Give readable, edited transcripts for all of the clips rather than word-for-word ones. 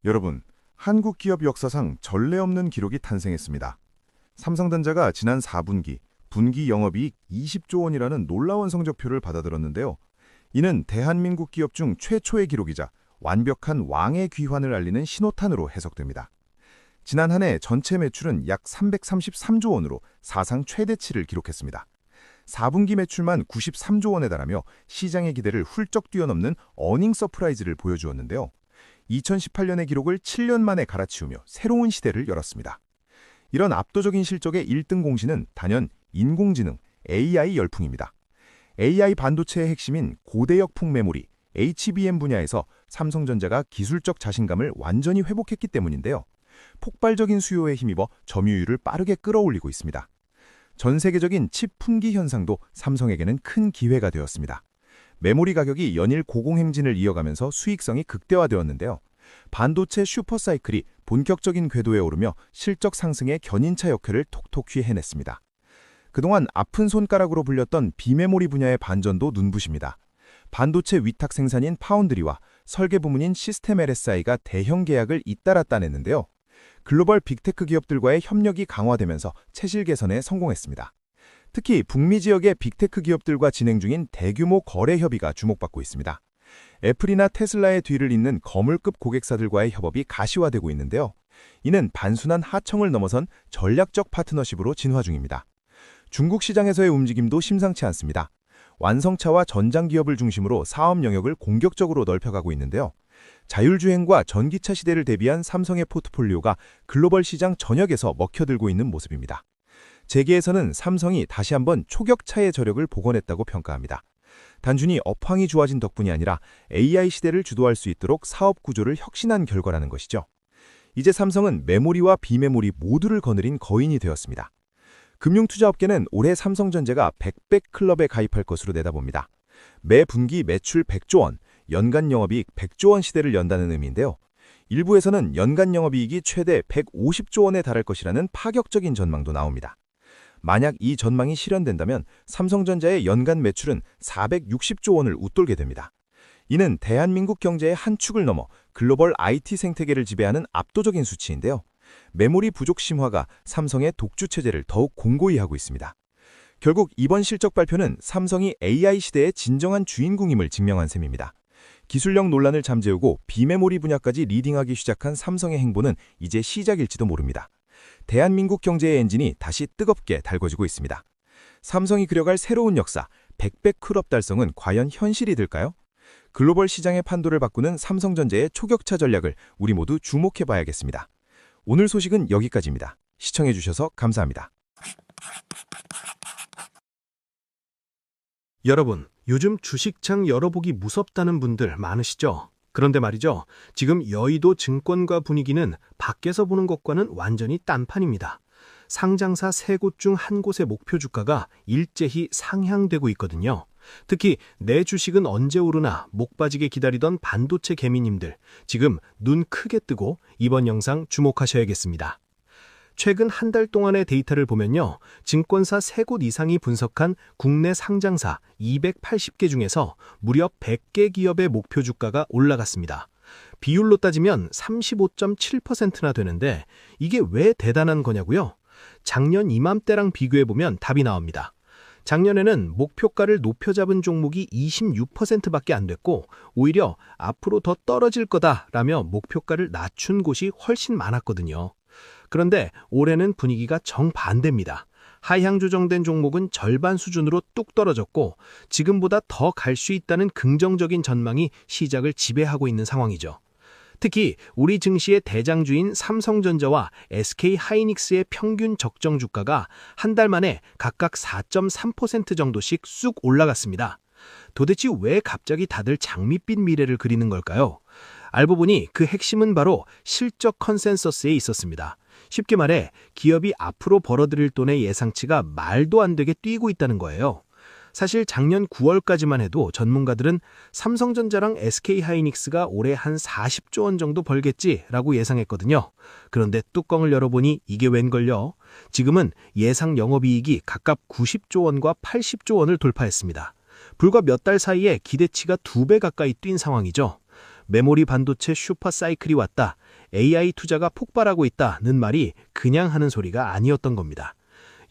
여러분, 한국 기업 역사상 전례 없는 기록이 탄생했습니다. 삼성전자가 지난 4분기 분기 영업이익 20조 원이라는 놀라운 성적표를 받아들었는데요. 이는 대한민국 기업 중 최초의 기록이자 완벽한 왕의 귀환을 알리는 신호탄으로 해석됩니다. 지난 한 해 전체 매출은 약 333조 원으로 사상 최대치를 기록했습니다. 4분기 매출만 93조 원에 달하며 시장의 기대를 훌쩍 뛰어넘는 어닝 서프라이즈를 보여주었는데요. 2018년의 기록을 7년 만에 갈아치우며 새로운 시대를 열었습니다. 이런 압도적인 실적의 1등 공신은 단연 인공지능, AI 열풍입니다. AI 반도체의 핵심인 고대역 풍메모리, HBM 분야에서 삼성전자가 기술적 자신감을 완전히 회복했기 때문인데요. 폭발적인 수요에 힘입어 점유율을 빠르게 끌어올리고 있습니다. 전 세계적인 칩 품귀 현상도 삼성에게는 큰 기회가 되었습니다. 메모리 가격이 연일 고공행진을 이어가면서 수익성이 극대화되었는데요. 반도체 슈퍼사이클이 본격적인 궤도에 오르며 실적 상승의 견인차 역할을 톡톡히 해냈습니다. 그동안 아픈 손가락으로 불렸던 비메모리 분야의 반전도 눈부십니다. 반도체 위탁 생산인 파운드리와 설계 부문인 시스템 LSI가 대형 계약을 잇따라 따냈는데요. 글로벌 빅테크 기업들과의 협력이 강화되면서 체질 개선에 성공했습니다. 특히 북미 지역의 빅테크 기업들과 진행 중인 대규모 거래 협의가 주목받고 있습니다. 애플이나 테슬라의 뒤를 잇는 거물급 고객사들과의 협업이 가시화되고 있는데요. 이는 단순한 하청을 넘어선 전략적 파트너십으로 진화 중입니다. 중국 시장에서의 움직임도 심상치 않습니다. 완성차와 전장 기업을 중심으로 사업 영역을 공격적으로 넓혀가고 있는데요. 자율주행과 전기차 시대를 대비한 삼성의 포트폴리오가 글로벌 시장 전역에서 먹혀들고 있는 모습입니다. 재계에서는 삼성이 다시 한번 초격차의 저력을 복원했다고 평가합니다. 단순히 업황이 좋아진 덕분이 아니라 AI 시대를 주도할 수 있도록 사업 구조를 혁신한 결과라는 것이죠. 이제 삼성은 메모리와 비메모리 모두를 거느린 거인이 되었습니다. 금융투자업계는 올해 삼성전자가 100배 클럽에 가입할 것으로 내다봅니다. 매 분기 매출 100조 원, 연간 영업이익 100조 원 시대를 연다는 의미인데요. 일부에서는 연간 영업이익이 최대 150조 원에 달할 것이라는 파격적인 전망도 나옵니다. 만약 이 전망이 실현된다면 삼성전자의 연간 매출은 460조 원을 웃돌게 됩니다. 이는 대한민국 경제의 한 축을 넘어 글로벌 IT 생태계를 지배하는 압도적인 수치인데요. 메모리 부족 심화가 삼성의 독주 체제를 더욱 공고히 하고 있습니다. 결국 이번 실적 발표는 삼성이 AI 시대의 진정한 주인공임을 증명한 셈입니다. 기술력 논란을 잠재우고 비메모리 분야까지 리딩하기 시작한 삼성의 행보는 이제 시작일지도 모릅니다. 대한민국 경제의 엔진이 다시 뜨겁게 달궈지고 있습니다. 삼성이 그려갈 새로운 역사, 100배 클럽 달성은 과연 현실이 될까요? 글로벌 시장의 판도를 바꾸는 삼성전자의 초격차 전략을 우리 모두 주목해봐야겠습니다. 오늘 소식은 여기까지입니다. 시청해주셔서 감사합니다. 여러분, 요즘 주식창 열어보기 무섭다는 분들 많으시죠? 그런데 말이죠. 지금 여의도 증권가 분위기는 밖에서 보는 것과는 완전히 딴판입니다. 상장사 3곳 중 한 곳의 목표 주가가 일제히 상향되고 있거든요. 특히 내 주식은 언제 오르나 목 빠지게 기다리던 반도체 개미님들, 지금 눈 크게 뜨고 이번 영상 주목하셔야겠습니다. 최근 한 달 동안의 데이터를 보면요. 증권사 3곳 이상이 분석한 국내 상장사 280개 중에서 무려 100개 기업의 목표 주가가 올라갔습니다. 비율로 따지면 35.7%나 되는데 이게 왜 대단한 거냐고요? 작년 이맘때랑 비교해보면 답이 나옵니다. 작년에는 목표가를 높여 잡은 종목이 26%밖에 안 됐고 오히려 앞으로 더 떨어질 거다라며 목표가를 낮춘 곳이 훨씬 많았거든요. 그런데 올해는 분위기가 정반대입니다. 하향 조정된 종목은 절반 수준으로 뚝 떨어졌고 지금보다 더 갈 수 있다는 긍정적인 전망이 시장을 지배하고 있는 상황이죠. 특히 우리 증시의 대장주인 삼성전자와 SK하이닉스의 평균 적정 주가가 한 달 만에 각각 4.3% 정도씩 쑥 올라갔습니다. 도대체 왜 갑자기 다들 장밋빛 미래를 그리는 걸까요? 알고 보니 그 핵심은 바로 실적 컨센서스에 있었습니다. 쉽게 말해 기업이 앞으로 벌어들일 돈의 예상치가 말도 안 되게 뛰고 있다는 거예요. 사실 작년 9월까지만 해도 전문가들은 삼성전자랑 SK하이닉스가 올해 한 40조 원 정도 벌겠지라고 예상했거든요. 그런데 뚜껑을 열어보니 이게 웬걸요? 지금은 예상 영업이익이 각각 90조 원과 80조 원을 돌파했습니다. 불과 몇 달 사이에 기대치가 2배 가까이 뛴 상황이죠. 메모리 반도체 슈퍼 사이클이 왔다, AI 투자가 폭발하고 있다는 말이 그냥 하는 소리가 아니었던 겁니다.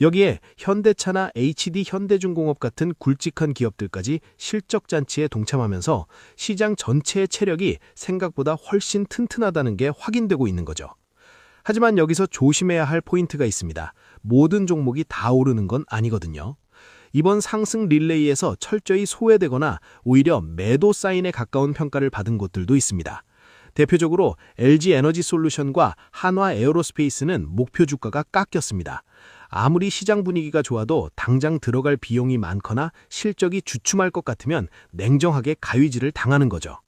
여기에 현대차나 HD 현대중공업 같은 굵직한 기업들까지 실적 잔치에 동참하면서 시장 전체의 체력이 생각보다 훨씬 튼튼하다는 게 확인되고 있는 거죠. 하지만 여기서 조심해야 할 포인트가 있습니다. 모든 종목이 다 오르는 건 아니거든요. 이번 상승 릴레이에서 철저히 소외되거나 오히려 매도 사인에 가까운 평가를 받은 곳들도 있습니다. 대표적으로 LG 에너지 솔루션과 한화 에어로스페이스는 목표 주가가 깎였습니다. 아무리 시장 분위기가 좋아도 당장 들어갈 비용이 많거나 실적이 주춤할 것 같으면 냉정하게 가위질을 당하는 거죠.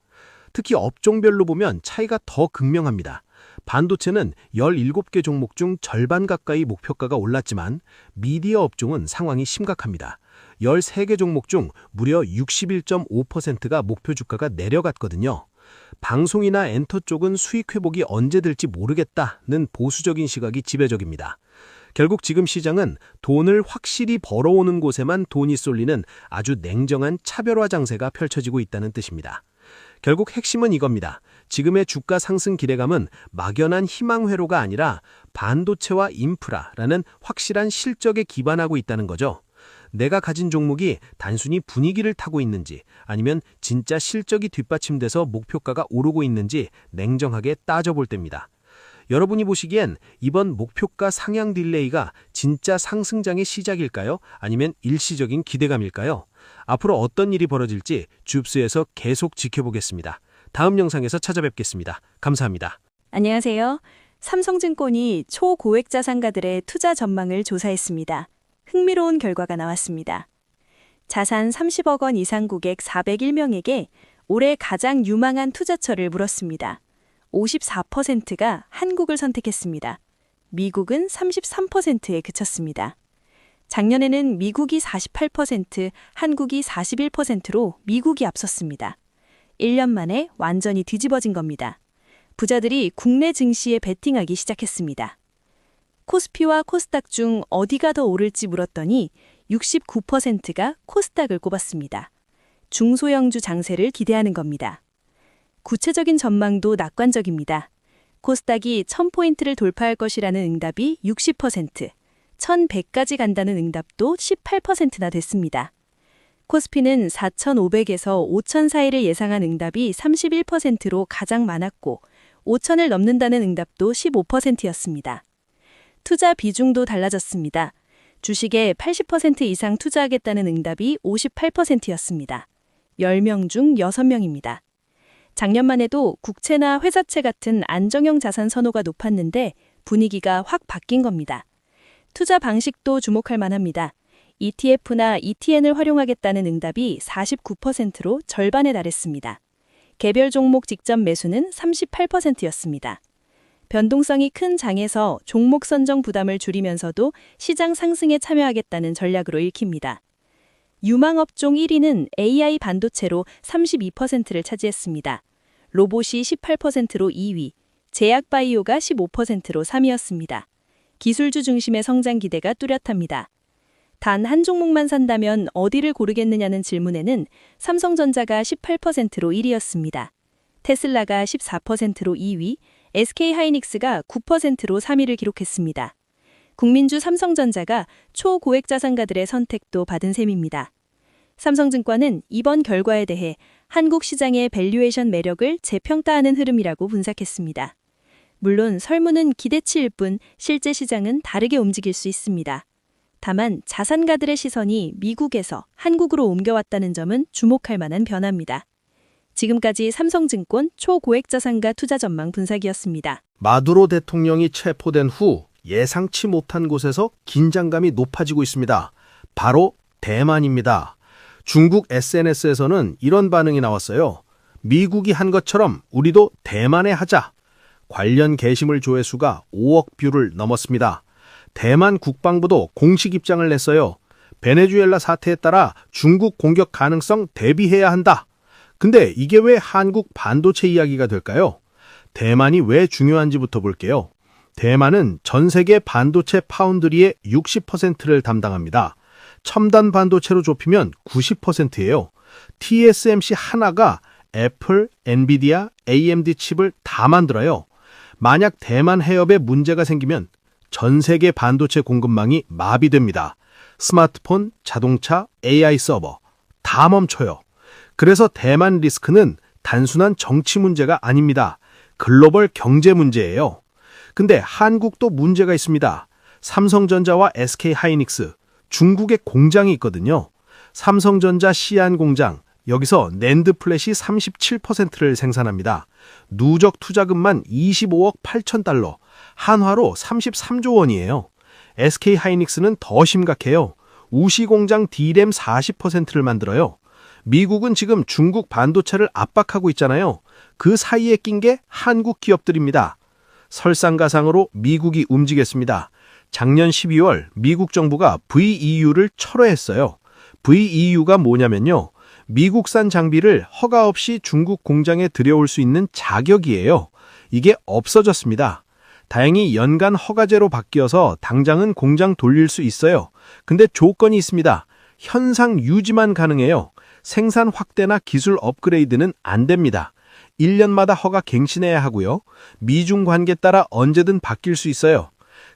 특히 업종별로 보면 차이가 더 극명합니다. 반도체는 17개 종목 중 절반 가까이 목표가가 올랐지만 미디어 업종은 상황이 심각합니다. 13개 종목 중 무려 61.5%가 목표 주가가 내려갔거든요. 방송이나 엔터 쪽은 수익 회복이 언제 될지 모르겠다는 보수적인 시각이 지배적입니다. 결국 지금 시장은 돈을 확실히 벌어오는 곳에만 돈이 쏠리는 아주 냉정한 차별화 장세가 펼쳐지고 있다는 뜻입니다. 결국 핵심은 이겁니다. 지금의 주가 상승 기대감은 막연한 희망 회로가 아니라 반도체와 인프라라는 확실한 실적에 기반하고 있다는 거죠. 내가 가진 종목이 단순히 분위기를 타고 있는지 아니면 진짜 실적이 뒷받침돼서 목표가가 오르고 있는지 냉정하게 따져볼 때입니다. 여러분이 보시기엔 이번 목표가 상향 딜레이가 진짜 상승장의 시작일까요? 아니면 일시적인 기대감일까요? 앞으로 어떤 일이 벌어질지 줍스에서 계속 지켜보겠습니다. 다음 영상에서 찾아뵙겠습니다. 감사합니다. 안녕하세요. 삼성증권이 초고액 자산가들의 투자 전망을 조사했습니다. 흥미로운 결과가 나왔습니다. 자산 30억 원 이상 고객 401명에게 올해 가장 유망한 투자처를 물었습니다. 54%가 한국을 선택했습니다. 미국은 33%에 그쳤습니다. 작년에는 미국이 48%, 한국이 41%로 미국이 앞섰습니다. 1년 만에 완전히 뒤집어진 겁니다. 부자들이 국내 증시에 베팅하기 시작했습니다. 코스피와 코스닥 중 어디가 더 오를지 물었더니 69%가 코스닥을 꼽았습니다. 중소형주 장세를 기대하는 겁니다. 구체적인 전망도 낙관적입니다. 코스닥이 1000포인트를 돌파할 것이라는 응답이 60%, 1100까지 간다는 응답도 18%나 됐습니다. 코스피는 4500에서 5000 사이를 예상한 응답이 31%로 가장 많았고 5000을 넘는다는 응답도 15%였습니다. 투자 비중도 달라졌습니다. 주식에 80% 이상 투자하겠다는 응답이 58%였습니다. 10명 중 6명입니다. 작년만 해도 국채나 회사채 같은 안정형 자산 선호가 높았는데 분위기가 확 바뀐 겁니다. 투자 방식도 주목할 만합니다. ETF나 ETN을 활용하겠다는 응답이 49%로 절반에 달했습니다. 개별 종목 직접 매수는 38%였습니다. 변동성이 큰 장에서 종목 선정 부담을 줄이면서도 시장 상승에 참여하겠다는 전략으로 읽힙니다. 유망업종 1위는 AI 반도체로 32%를 차지했습니다. 로봇이 18%로 2위, 제약바이오가 15%로 3위였습니다. 기술주 중심의 성장 기대가 뚜렷합니다. 단 한 종목만 산다면 어디를 고르겠느냐는 질문에는 삼성전자가 18%로 1위였습니다. 테슬라가 14%로 2위, SK하이닉스가 9%로 3위를 기록했습니다. 국민주 삼성전자가 초고액 자산가들의 선택도 받은 셈입니다. 삼성증권은 이번 결과에 대해 한국 시장의 밸류에이션 매력을 재평가하는 흐름이라고 분석했습니다. 물론 설문은 기대치일 뿐 실제 시장은 다르게 움직일 수 있습니다. 다만 자산가들의 시선이 미국에서 한국으로 옮겨왔다는 점은 주목할 만한 변화입니다. 지금까지 삼성증권 초고액 자산가 투자 전망 분석이었습니다. 마두로 대통령이 체포된 후 예상치 못한 곳에서 긴장감이 높아지고 있습니다. 바로 대만입니다. 중국 SNS에서는 이런 반응이 나왔어요. 미국이 한 것처럼 우리도 대만에 하자. 관련 게시물 조회수가 5억 뷰를 넘었습니다. 대만 국방부도 공식 입장을 냈어요. 베네수엘라 사태에 따라 중국 공격 가능성 대비해야 한다. 근데 이게 왜 한국 반도체 이야기가 될까요? 대만이 왜 중요한지부터 볼게요. 대만은 전 세계 반도체 파운드리의 60%를 담당합니다. 첨단 반도체로 좁히면 90%예요. TSMC 하나가 애플, 엔비디아, AMD 칩을 다 만들어요. 만약 대만 해협에 문제가 생기면 전 세계 반도체 공급망이 마비됩니다. 스마트폰, 자동차, AI 서버 다 멈춰요. 그래서 대만 리스크는 단순한 정치 문제가 아닙니다. 글로벌 경제 문제예요. 근데 한국도 문제가 있습니다. 삼성전자와 SK하이닉스, 중국에 공장이 있거든요. 삼성전자 시안 공장, 여기서 낸드 플랫이 37%를 생산합니다. 누적 투자금만 25억 8천 달러, 한화로 33조 원이에요. SK하이닉스는 더 심각해요. 우시 공장 D램 40%를 만들어요. 미국은 지금 중국 반도체를 압박하고 있잖아요. 그 사이에 낀 게 한국 기업들입니다. 설상가상으로 미국이 움직였습니다. 작년 12월 미국 정부가 VEU를 철회했어요. VEU가 뭐냐면요. 미국산 장비를 허가 없이 중국 공장에 들여올 수 있는 자격이에요. 이게 없어졌습니다. 다행히 연간 허가제로 바뀌어서 당장은 공장 돌릴 수 있어요. 근데 조건이 있습니다. 현상 유지만 가능해요. 생산 확대나 기술 업그레이드는 안 됩니다. 1년마다 허가 갱신해야 하고요. 미중 관계에 따라 언제든 바뀔 수 있어요.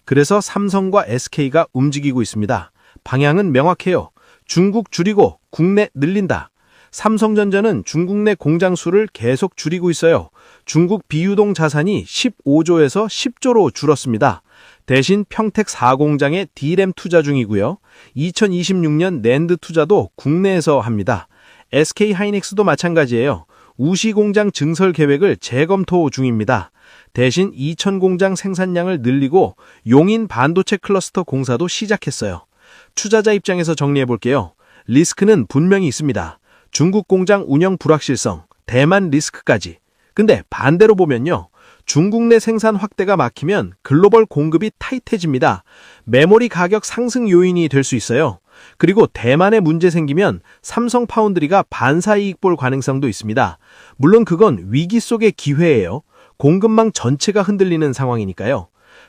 그래서 삼성과 SK가 움직이고 있습니다. 방향은 명확해요. 중국 줄이고 국내 늘린다. 삼성전자는 중국 내 공장 수를 계속 줄이고 있어요. 중국 비유동 자산이 15조에서 10조로 줄었습니다. 대신 평택 4공장에 D램 투자 중이고요. 2026년 낸드 투자도 국내에서 합니다. SK하이닉스도 마찬가지예요. 우시 공장 증설 계획을 재검토 중입니다. 대신 이천 공장 생산량을 늘리고 용인 반도체 클러스터 공사도 시작했어요. 투자자 입장에서 정리해 볼게요. 리스크는 분명히 있습니다. 중국 공장 운영 불확실성, 대만 리스크까지. 근데 반대로 보면요. 중국 내 생산 확대가 막히면 글로벌 공급이 타이트해집니다. 메모리 가격 상승 요인이 될 수 있어요. 그리고 대만에 문제 생기면 삼성 파운드리가 반사이익 볼 가능성도 있습니다. 물론 그건 위기 속의 기회예요. 공급망 전체가 흔들리는 상황이니까요.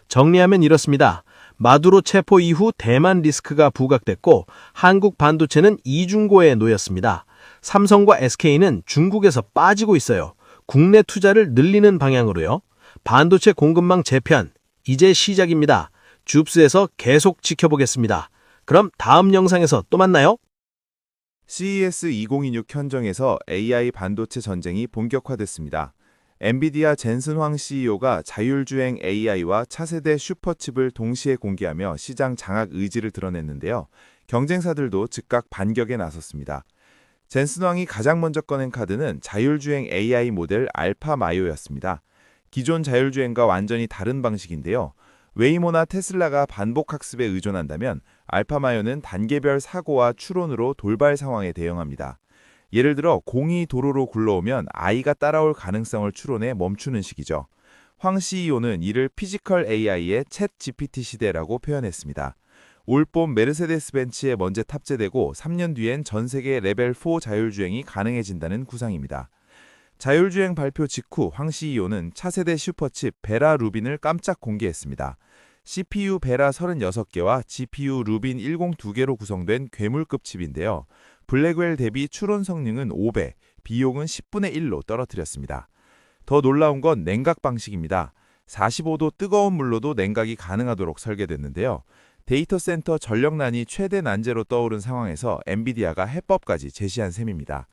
정리하면 이렇습니다. 마두로 체포 이후 대만 리스크가 부각됐고 한국 반도체는 이중고에 놓였습니다. 삼성과 SK는 중국에서 빠지고 있어요. 국내 투자를 늘리는 방향으로요. 반도체 공급망 재편, 이제 시작입니다. 줍스에서 계속 지켜보겠습니다. 그럼 다음 영상에서 또 만나요. CES 2026 현장에서 AI 반도체 전쟁이 본격화됐습니다. 엔비디아 젠슨 황 CEO가 자율주행 AI와 차세대 슈퍼칩을 동시에 공개하며 시장 장악 의지를 드러냈는데요. 경쟁사들도 즉각 반격에 나섰습니다. 젠슨 황이 가장 먼저 꺼낸 카드는 자율주행 AI 모델 알파 마요였습니다. 기존 자율주행과 완전히 다른 방식인데요. 웨이모나 테슬라가 반복 학습에 의존한다면 알파마요는 단계별 사고와 추론으로 돌발 상황에 대응합니다. 예를 들어 공이 도로로 굴러오면 아이가 따라올 가능성을 추론해 멈추는 식이죠. 황 CEO는 이를 피지컬 AI의 챗 GPT 시대라고 표현했습니다. 올봄 메르세데스 벤츠에 먼저 탑재되고 3년 뒤엔 전 세계 레벨 4 자율주행이 가능해진다는 구상입니다. 자율주행 발표 직후 황 CEO는 차세대 슈퍼칩 베라 루빈을 깜짝 공개했습니다. CPU 베라 36개와 GPU 루빈 102개로 구성된 괴물급 칩인데요. 블랙웰 대비 추론 성능은 5배, 비용은 10분의 1로 떨어뜨렸습니다. 더 놀라운 건 냉각 방식입니다. 45도 뜨거운 물로도 냉각이 가능하도록 설계됐는데요. 데이터 센터 전력난이 최대 난제로 떠오른 상황에서 엔비디아가 해법까지 제시한 셈입니다.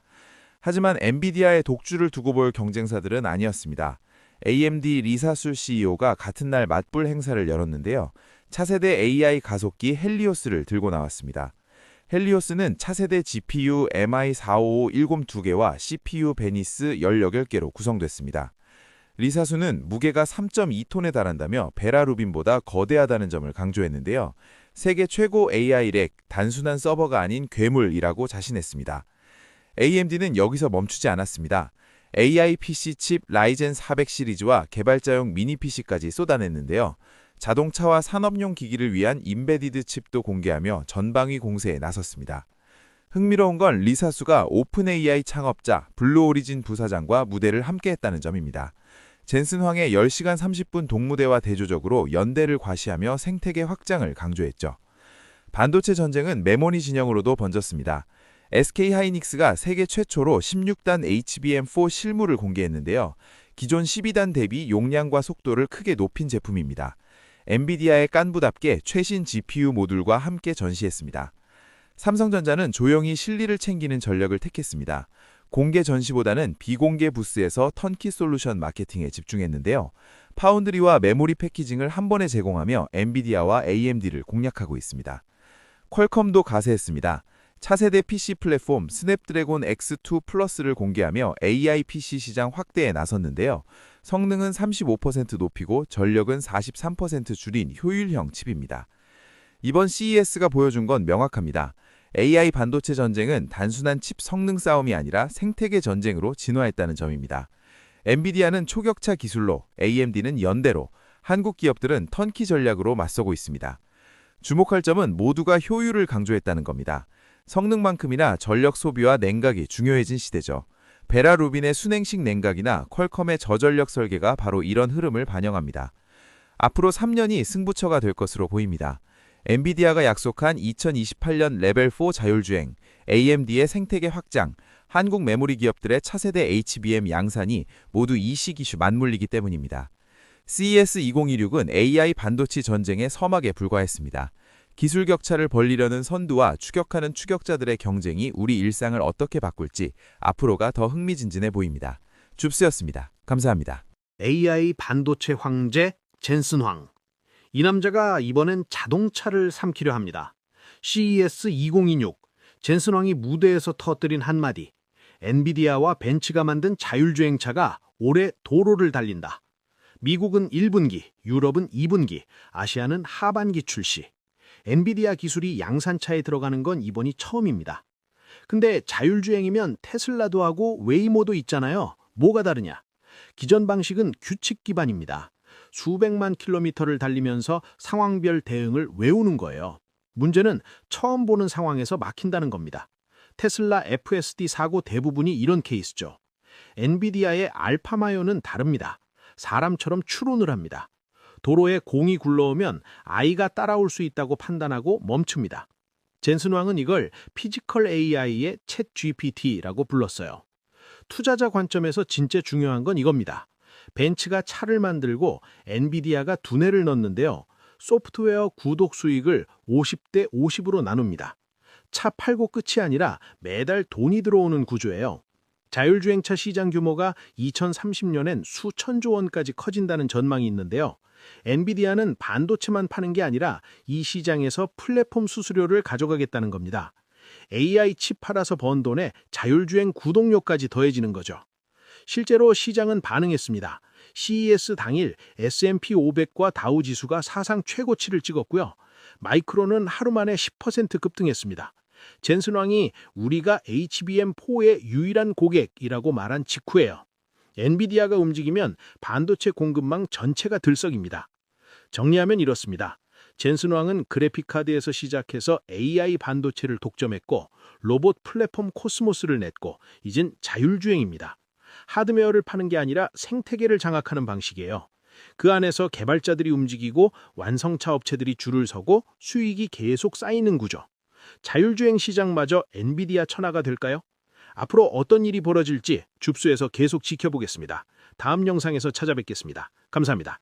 하지만 엔비디아의 독주를 두고 볼 경쟁사들은 아니었습니다. AMD 리사술 CEO가 같은 날 맞불 행사를 열었는데요. 차세대 AI 가속기 헬리오스를 들고 나왔습니다. 헬리오스는 차세대 GPU MI45510 2개와 CPU 베니스 18개로 구성됐습니다. 리사수는 무게가 3.2톤에 달한다며 베라 루빈보다 거대하다는 점을 강조했는데요. 세계 최고 AI 렉, 단순한 서버가 아닌 괴물이라고 자신했습니다. AMD는 여기서 멈추지 않았습니다. AI PC 칩 라이젠 400 시리즈와 개발자용 미니 PC까지 쏟아냈는데요. 자동차와 산업용 기기를 위한 임베디드 칩도 공개하며 전방위 공세에 나섰습니다. 흥미로운 건 리사수가 오픈 AI 창업자 블루 오리진 부사장과 무대를 함께했다는 점입니다. 젠슨 황의 10시간 30분 동무대와 대조적으로 연대를 과시하며 생태계 확장을 강조했죠. 반도체 전쟁은 메모리 진영으로도 번졌습니다. SK 하이닉스가 세계 최초로 16단 HBM4 실물을 공개했는데요. 기존 12단 대비 용량과 속도를 크게 높인 제품입니다. 엔비디아의 깐부답게 최신 GPU 모듈과 함께 전시했습니다. 삼성전자는 조용히 실리를 챙기는 전략을 택했습니다. 공개 전시보다는 비공개 부스에서 턴키 솔루션 마케팅에 집중했는데요. 파운드리와 메모리 패키징을 한 번에 제공하며 엔비디아와 AMD를 공략하고 있습니다. 퀄컴도 가세했습니다. 차세대 PC 플랫폼 스냅드래곤 X2 플러스를 공개하며 AI PC 시장 확대에 나섰는데요. 성능은 35% 높이고 전력은 43% 줄인 효율형 칩입니다. 이번 CES가 보여준 건 명확합니다. AI 반도체 전쟁은 단순한 칩 성능 싸움이 아니라 생태계 전쟁으로 진화했다는 점입니다. 엔비디아는 초격차 기술로, AMD는 연대로, 한국 기업들은 턴키 전략으로 맞서고 있습니다. 주목할 점은 모두가 효율을 강조했다는 겁니다. 성능만큼이나 전력 소비와 냉각이 중요해진 시대죠. 베라 루빈의 순행식 냉각이나 퀄컴의 저전력 설계가 바로 이런 흐름을 반영합니다. 앞으로 3년이 승부처가 될 것으로 보입니다. 엔비디아가 약속한 2028년 레벨4 자율주행, AMD의 생태계 확장, 한국 메모리 기업들의 차세대 HBM 양산이 모두 이 시기슈 맞물리기 때문입니다. CES 2026은 AI 반도체 전쟁의 서막에 불과했습니다. 기술 격차를 벌리려는 선두와 추격하는 추격자들의 경쟁이 우리 일상을 어떻게 바꿀지 앞으로가 더 흥미진진해 보입니다. 줍스였습니다. 감사합니다. AI 반도체 황제 젠슨 황. 이 남자가 이번엔 자동차를 삼키려 합니다. CES 2026. 젠슨 황이 무대에서 터뜨린 한마디. 엔비디아와 벤츠가 만든 자율주행차가 올해 도로를 달린다. 미국은 1분기, 유럽은 2분기, 아시아는 하반기 출시. 엔비디아 기술이 양산차에 들어가는 건 이번이 처음입니다. 근데 자율주행이면 테슬라도 하고 웨이모도 있잖아요. 뭐가 다르냐? 기존 방식은 규칙 기반입니다. 수백만 킬로미터를 달리면서 상황별 대응을 외우는 거예요. 문제는 처음 보는 상황에서 막힌다는 겁니다. 테슬라 FSD 사고 대부분이 이런 케이스죠. 엔비디아의 알파마요는 다릅니다. 사람처럼 추론을 합니다. 도로에 공이 굴러오면 아이가 따라올 수 있다고 판단하고 멈춥니다. 젠슨 왕은 이걸 피지컬 AI의 챗 GPT라고 불렀어요. 투자자 관점에서 진짜 중요한 건 이겁니다. 벤츠가 차를 만들고 엔비디아가 두뇌를 넣는데요. 소프트웨어 구독 수익을 50대 50으로 나눕니다. 차 팔고 끝이 아니라 매달 돈이 들어오는 구조예요. 자율주행차 시장 규모가 2030년엔 수천조 원까지 커진다는 전망이 있는데요. 엔비디아는 반도체만 파는 게 아니라 이 시장에서 플랫폼 수수료를 가져가겠다는 겁니다. AI 칩 팔아서 번 돈에 자율주행 구독료까지 더해지는 거죠. 실제로 시장은 반응했습니다. CES 당일 S&P 500과 다우 지수가 사상 최고치를 찍었고요. 마이크론은 하루 만에 10% 급등했습니다. 젠슨 왕이 우리가 HBM4의 유일한 고객이라고 말한 직후예요. 엔비디아가 움직이면 반도체 공급망 전체가 들썩입니다. 정리하면 이렇습니다. 젠슨 왕은 그래픽카드에서 시작해서 AI 반도체를 독점했고 로봇 플랫폼 코스모스를 냈고 이젠 자율주행입니다. 하드웨어를 파는 게 아니라 생태계를 장악하는 방식이에요. 그 안에서 개발자들이 움직이고 완성차 업체들이 줄을 서고 수익이 계속 쌓이는 구조. 자율주행 시장마저 엔비디아 천하가 될까요? 앞으로 어떤 일이 벌어질지 줍스에서 계속 지켜보겠습니다. 다음 영상에서 찾아뵙겠습니다. 감사합니다.